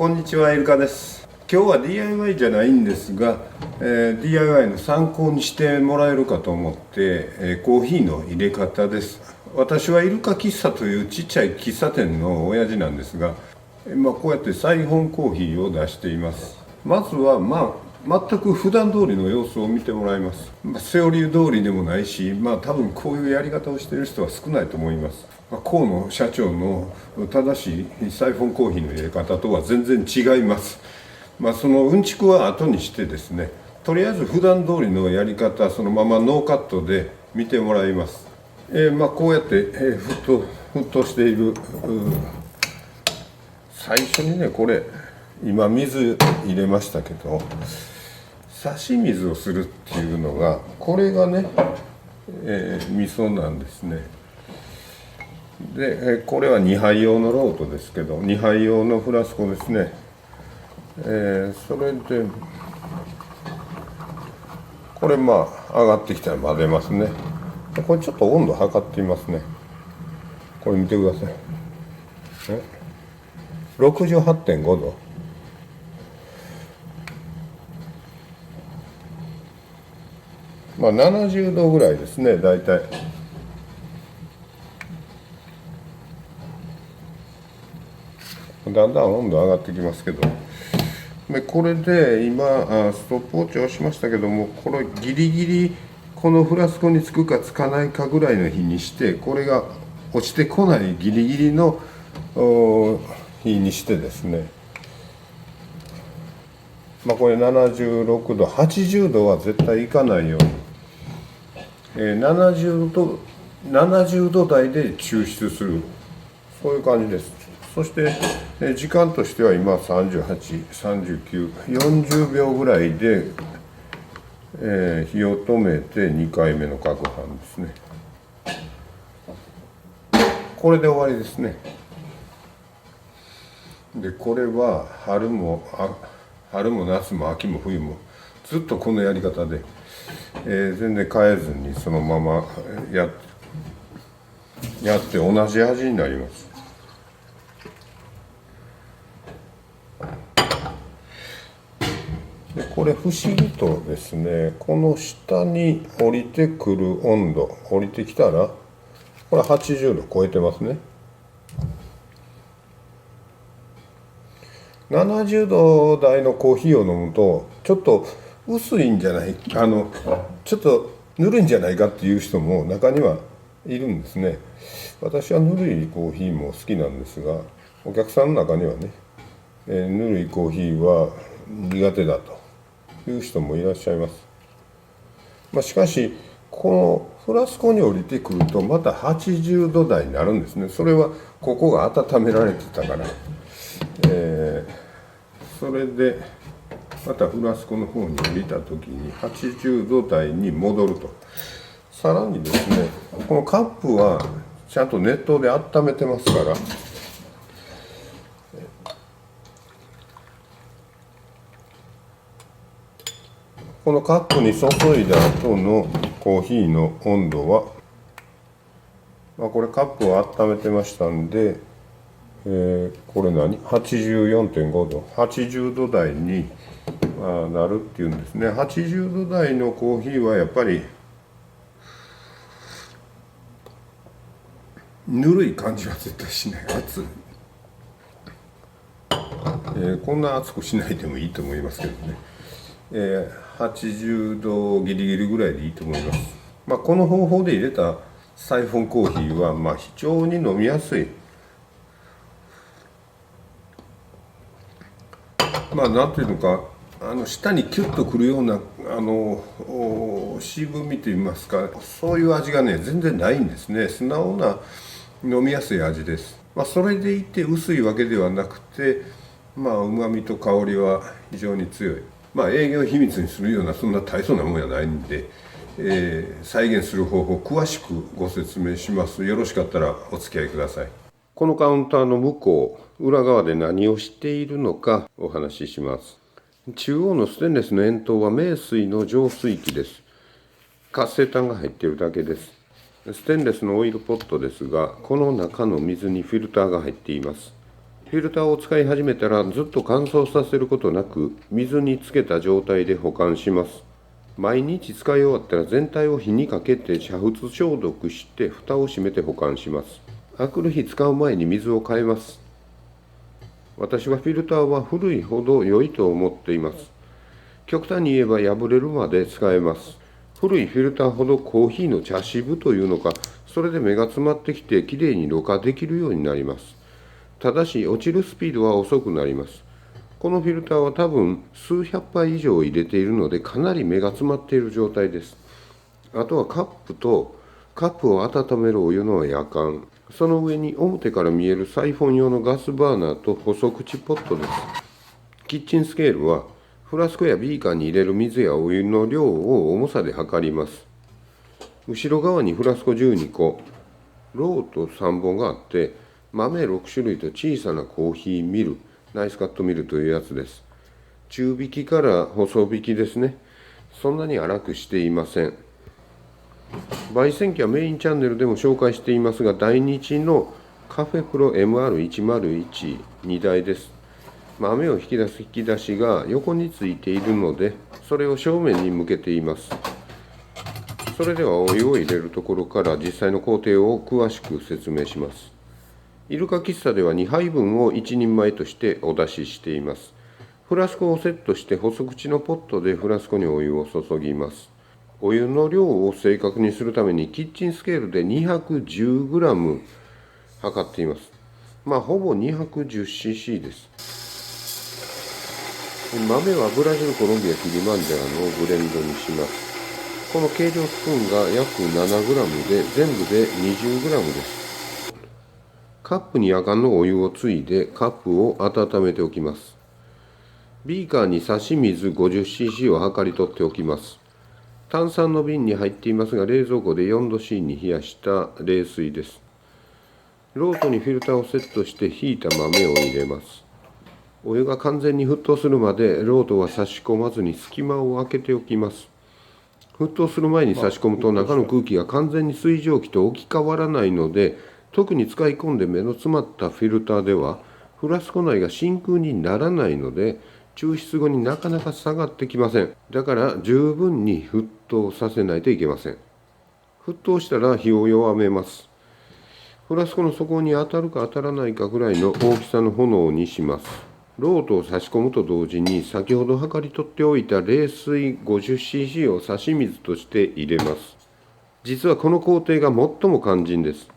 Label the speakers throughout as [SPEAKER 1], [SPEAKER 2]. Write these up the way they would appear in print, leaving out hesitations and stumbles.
[SPEAKER 1] こんにちは、イルカです。今日は DIY じゃないんですが、DIY の参考にしてもらえるかと思って、コーヒーの入れ方です。私はイルカ喫茶というちっちゃい喫茶店の親父なんですが、こうやってサイフォンコーヒーを出しています。まずは全く普段通りの様子を見てもらいます。セオリー通りでもないし、多分こういうやり方をしている人は少ないと思います。河野社長の正しいサイフォンコーヒーの入れ方とは全然違います。そのうんちくは後にしてですね、とりあえず普段通りのやり方、そのままノーカットで見てもらいます。こうやって、沸騰している最初にね、これ今水入れましたけど、差し水をするっていうのが、これがね、味噌なんですね。でこれは2杯用のロートですけど、2杯用のフラスコですね。それでこれ上がってきたら混ぜますね。これちょっと温度測ってみますね。これ見てください。68.5 度。70度ぐらいですね、大体。だんだん温度上がってきますけど、これで今ストップウォッチを押しましたけども、これギリギリこのフラスコにつくかつかないかぐらいの日にして、これが落ちてこないギリギリの日にしてですね、これ76度80度は絶対いかないように、70度台で抽出する、そういう感じです。そして時間としては今38、39、40秒ぐらいで、火を止めて2回目の攪拌ですね。これで終わりですね。でこれは春も夏も秋も冬もずっとこのやり方で、全然変えずにそのままやって同じ味になります。でこれ不思議とですね、この下に降りてくる温度、降りてきたらこれ80度超えてますね。70度台のコーヒーを飲むとちょっと薄いんじゃない、ちょっとぬるいんじゃないかっていう人も中にはいるんですね。私はぬるいコーヒーも好きなんですが、お客さんの中にはね、ぬるいコーヒーは苦手だという人もいらっしゃいます。しかしこのフラスコに降りてくるとまた80度台になるんですね。それはここが温められてたから、それでまたフラスコの方に降りた時に80度台に戻ると。さらにですね、このカップはちゃんと熱湯で温めてますから、このカップに注いだ後のコーヒーの温度は、これカップを温めてましたんで、これ84.5 度80度台になるっていうんですね。80度台のコーヒーはやっぱりぬるい感じは絶対しない。熱い、こんな熱くしないでもいいと思いますけどね。80度ギリギリぐらいでいいと思います。この方法で入れたサイフォンコーヒーは非常に飲みやすい。なんていうのか、舌にキュッとくるような渋みといいますか、そういう味がね全然ないんですね。素直な飲みやすい味です。それでいて薄いわけではなくて、うまみと香りは非常に強い。営業秘密にするようなそんな大層なもんやないんで、再現する方法を詳しくご説明します。よろしかったらお付き合いください。このカウンターの向こう裏側で何をしているのかお話しします。中央のステンレスの円筒は名水の浄水器です。活性炭が入っているだけです。ステンレスのオイルポットですが、この中の水にフィルターが入っています。フィルターを使い始めたらずっと乾燥させることなく水につけた状態で保管します。毎日使い終わったら全体を火にかけて煮沸消毒して蓋を閉めて保管します。あくる日使う前に水を変えます。私はフィルターは古いほど良いと思っています。極端に言えば破れるまで使えます。古いフィルターほどコーヒーの茶渋というのか、それで目が詰まってきてきれいにろ過できるようになります。ただし落ちるスピードは遅くなります。このフィルターは多分数百杯以上入れているのでかなり目が詰まっている状態です。あとはカップを温めるお湯のやかん、その上に表から見えるサイフォン用のガスバーナーと細口ポットです。キッチンスケールはフラスコやビーカーに入れる水やお湯の量を重さで測ります。後ろ側にフラスコ12個、ロート3本があって、豆6種類と小さなコーヒーミル、ナイスカットミルというやつです。中引きから細引きですね。そんなに粗くしていません。焙煎機はメインチャンネルでも紹介していますが、大日のカフェプロ MR101 2台です。豆を引き出す引き出しが横についているので、それを正面に向けています。それではお湯を入れるところから実際の工程を詳しく説明します。イルカ喫茶では2杯分を1人前としてお出ししています。フラスコをセットして細口のポットでフラスコにお湯を注ぎます。お湯の量を正確にするためにキッチンスケールで 210g 測っています。ほぼ 210cc です。豆はブラジル、コロンビア、キリマンジャロのブレンドにします。この計量スプーンが約 7g で全部で 20g です。カップにやかんのお湯をついでカップを温めておきます。ビーカーに差し水 50cc を測り取っておきます。炭酸の瓶に入っていますが、冷蔵庫で4度 C に冷やした冷水です。ロートにフィルターをセットしてひいた豆を入れます。お湯が完全に沸騰するまでロートは差し込まずに隙間を空けておきます。沸騰する前に差し込むと中の空気が完全に水蒸気と置き換わらないので、特に使い込んで目の詰まったフィルターではフラスコ内が真空にならないので、抽出後になかなか下がってきません。だから十分に沸騰させないといけません。沸騰したら火を弱めます。フラスコの底に当たるか当たらないかぐらいの大きさの炎にします。ロートを差し込むと同時に先ほど測り取っておいた冷水 50cc を差し水として入れます。実はこの工程が最も肝心です。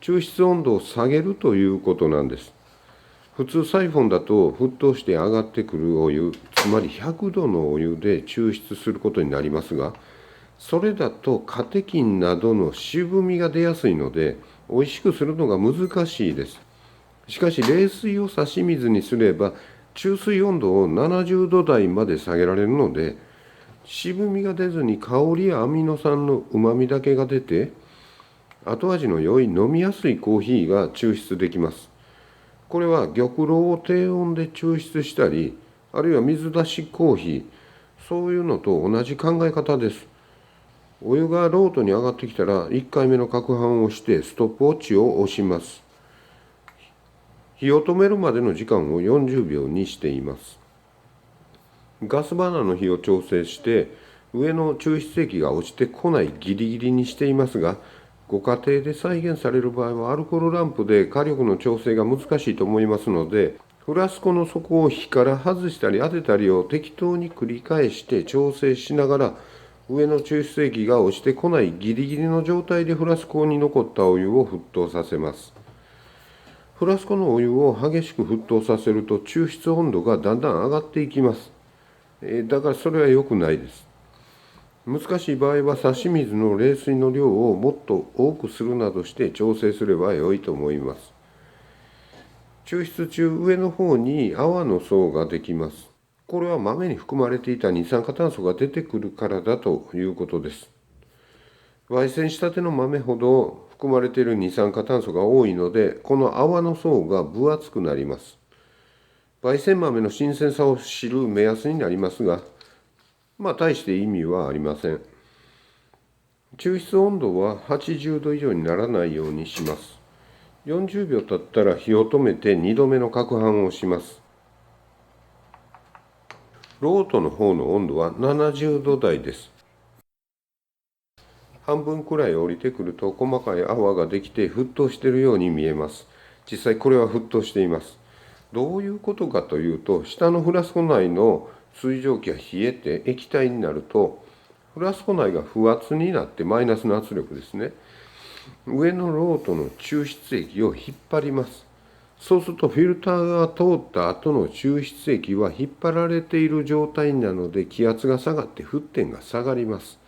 [SPEAKER 1] 抽出温度を下げるということなんです。普通サイフォンだと沸騰して上がってくるお湯、つまり100度のお湯で抽出することになりますが、それだとカテキンなどの渋みが出やすいので美味しくするのが難しいです。しかし冷水を差し水にすれば注水温度を70度台まで下げられるので、渋みが出ずに香りやアミノ酸のうまみだけが出て、後味の良い飲みやすいコーヒーが抽出できます。これは玉露を低温で抽出したり、あるいは水出しコーヒー、そういうのと同じ考え方です。お湯がロートに上がってきたら1回目の攪拌をしてストップウォッチを押します。火を止めるまでの時間を40秒にしています。ガスバーナーの火を調整して上の抽出液が落ちてこないギリギリにしていますが、ご家庭で再現される場合はアルコールランプで火力の調整が難しいと思いますので、フラスコの底を火から外したり当てたりを適当に繰り返して調整しながら、上の抽出液が落ちてこないギリギリの状態でフラスコに残ったお湯を沸騰させます。フラスコのお湯を激しく沸騰させると抽出温度がだんだん上がっていきます。だからそれは良くないです。難しい場合は差し水の冷水の量をもっと多くするなどして調整すれば良いと思います。抽出中、上の方に泡の層ができます。これは豆に含まれていた二酸化炭素が出てくるからだということです。焙煎したての豆ほど含まれている二酸化炭素が多いので、この泡の層が分厚くなります。焙煎豆の新鮮さを知る目安になりますが、大して意味はありません。抽出温度は80度以上にならないようにします。40秒経ったら火を止めて2度目の攪拌をします。ロートの方の温度は70度台です。半分くらい降りてくると細かい泡ができて沸騰しているように見えます。実際これは沸騰しています。どういうことかというと、下のフラスコ内の水蒸気が冷えて液体になると、フラスコ内が不圧になってマイナスの圧力ですね。上のロートの抽出液を引っ張ります。そうするとフィルターが通った後の抽出液は引っ張られている状態なので気圧が下がって沸点が下がります。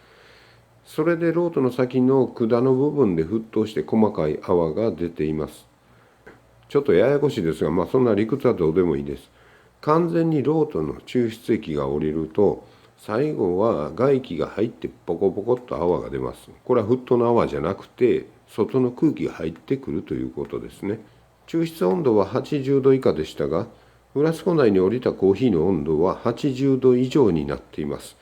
[SPEAKER 1] それでロートの先の管の部分で沸騰して細かい泡が出ています。ちょっとややこしいですが、そんな理屈はどうでもいいです。完全にロートの抽出液が降りると、最後は外気が入ってポコポコっと泡が出ます。これは沸騰の泡じゃなくて、外の空気が入ってくるということですね。抽出温度は80度以下でしたが、フラスコ内に降りたコーヒーの温度は80度以上になっています。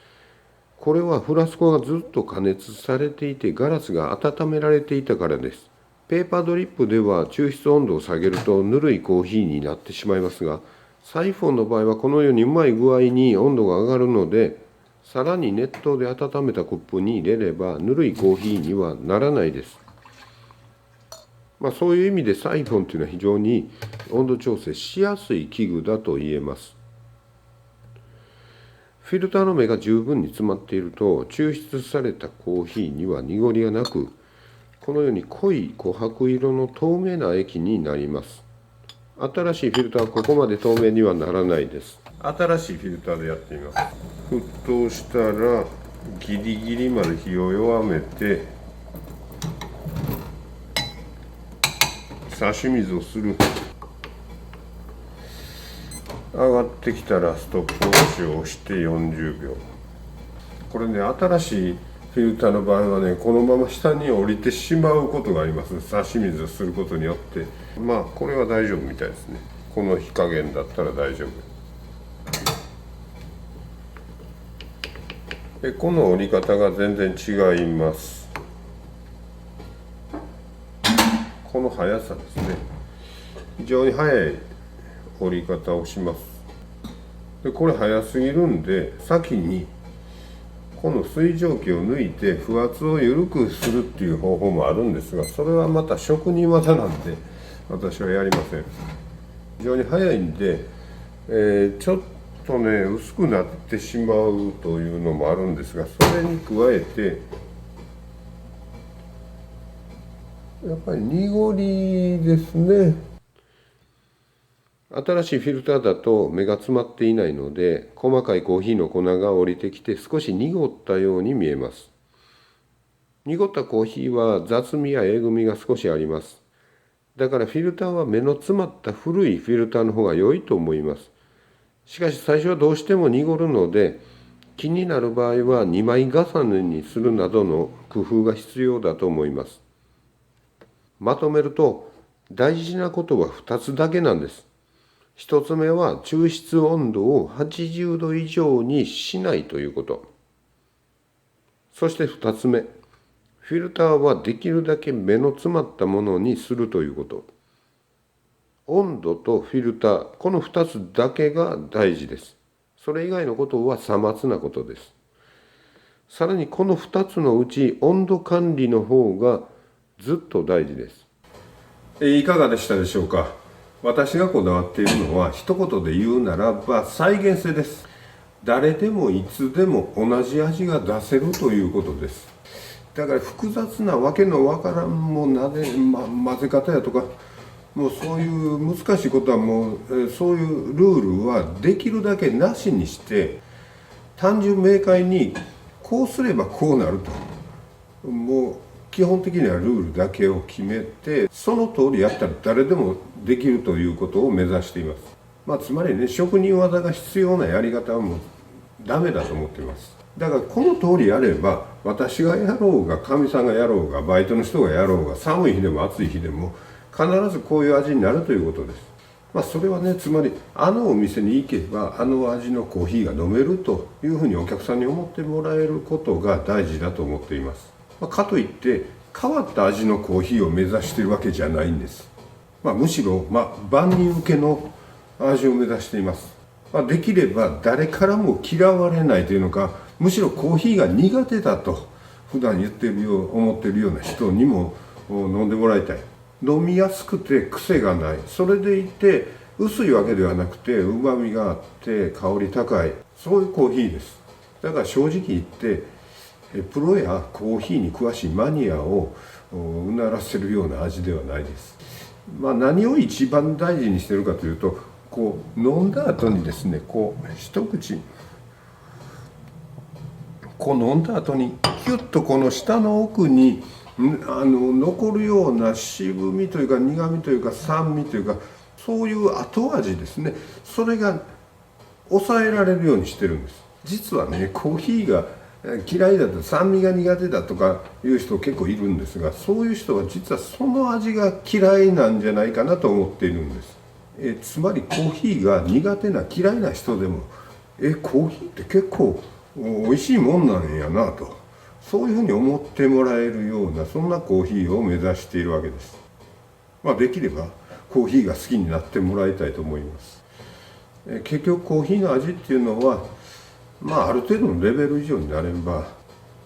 [SPEAKER 1] これはフラスコがずっと加熱されていてガラスが温められていたからです。ペーパードリップでは抽出温度を下げるとぬるいコーヒーになってしまいますが、サイフォンの場合はこのようにうまい具合に温度が上がるので、さらに熱湯で温めたコップに入れればぬるいコーヒーにはならないです。そういう意味でサイフォンというのは非常に温度調整しやすい器具だと言えます。フィルターの目が十分に詰まっていると、抽出されたコーヒーには濁りがなく、このように濃い琥珀色の透明な液になります。新しいフィルターはここまで透明にはならないです。新しいフィルターでやってみます。沸騰したらギリギリまで火を弱めて差し水をする。上がってきたらストップウォッチを押して40秒。これね、新しいフィルターの場合はね、このまま下に降りてしまうことがあります。差し水をすることによって。これは大丈夫みたいですね。この火加減だったら大丈夫。で、この折り方が全然違います。この速さですね。非常に速い折り方をします。で、これ速すぎるんで、先にこの水蒸気を抜いて不圧を緩くするっていう方法もあるんですが、それはまた職人技なんで私はやりません。非常に速いんで、ちょっとね薄くなってしまうというのもあるんですが、それに加えてやっぱり濁りですね。新しいフィルターだと目が詰まっていないので、細かいコーヒーの粉が降りてきて少し濁ったように見えます。濁ったコーヒーは雑味やえぐみが少しあります。だからフィルターは目の詰まった古いフィルターの方が良いと思います。しかし最初はどうしても濁るので、気になる場合は2枚重ねにするなどの工夫が必要だと思います。まとめると、大事なことは2つだけなんです。1つ目は抽出温度を80度以上にしないということ。そして2つ目、フィルターはできるだけ目の詰まったものにするということ。温度とフィルター、この2つだけが大事です。それ以外のことはさまつなことです。さらにこの2つのうち温度管理の方がずっと大事です。いかがでしたでしょうか。私がこだわっているのは一言で言うならば再現性です。誰でもいつでも同じ味が出せるということです。だから複雑なわけのわからん混ぜ方やとか、もうそういう難しいことはもうそういうルールはできるだけなしにして、単純明快にこうすればこうなると、もう基本的にはルールだけを決めて、その通りやったら誰でもできるということを目指しています。つまりね、職人技が必要なやり方はもうダメだと思っています。だからこの通りやれば、私がやろうがかみさんがやろうがバイトの人がやろうが、寒い日でも暑い日でも必ずこういう味になるということです。それはね、つまりあのお店に行けばあの味のコーヒーが飲めるというふうにお客さんに思ってもらえることが大事だと思っています。かといって変わった味のコーヒーを目指しているわけじゃないんです。むしろ、万人受けの味を目指しています。できれば誰からも嫌われないというのか、むしろコーヒーが苦手だと普段思っているような人にも飲んでもらいたい。飲みやすくて癖がない、それでいて薄いわけではなくてうまみがあって香り高い、そういうコーヒーです。だから正直言ってプロやコーヒーに詳しいマニアをうならせるような味ではないです。何を一番大事にしているかというと、飲んだ後にですね、一口飲んだ後にキュッとこの舌の奥に残るような渋みというか苦みというか酸味というか、そういう後味ですね、それが抑えられるようにしてるんです。実はね、コーヒーが嫌いだと、酸味が苦手だとかいう人結構いるんですが、そういう人は実はその味が嫌いなんじゃないかなと思っているんです。つまりコーヒーが苦手な嫌いな人でもコーヒーって結構美味しいもんなんやなと、そういうふうに思ってもらえるような、そんなコーヒーを目指しているわけです。できればコーヒーが好きになってもらいたいと思います。結局コーヒーの味っていうのはある程度のレベル以上になれば、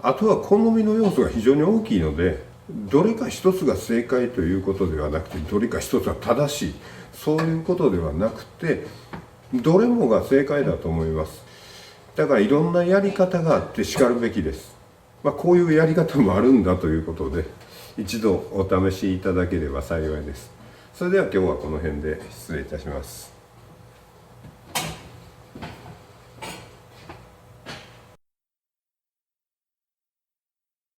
[SPEAKER 1] あとは好みの要素が非常に大きいので、どれか一つが正解ということではなくて、どれか一つは正しい、そういうことではなくて、どれもが正解だと思います。だからいろんなやり方があってしかるべきです。こういうやり方もあるんだということで、一度お試しいただければ幸いです。それでは今日はこの辺で失礼いたします。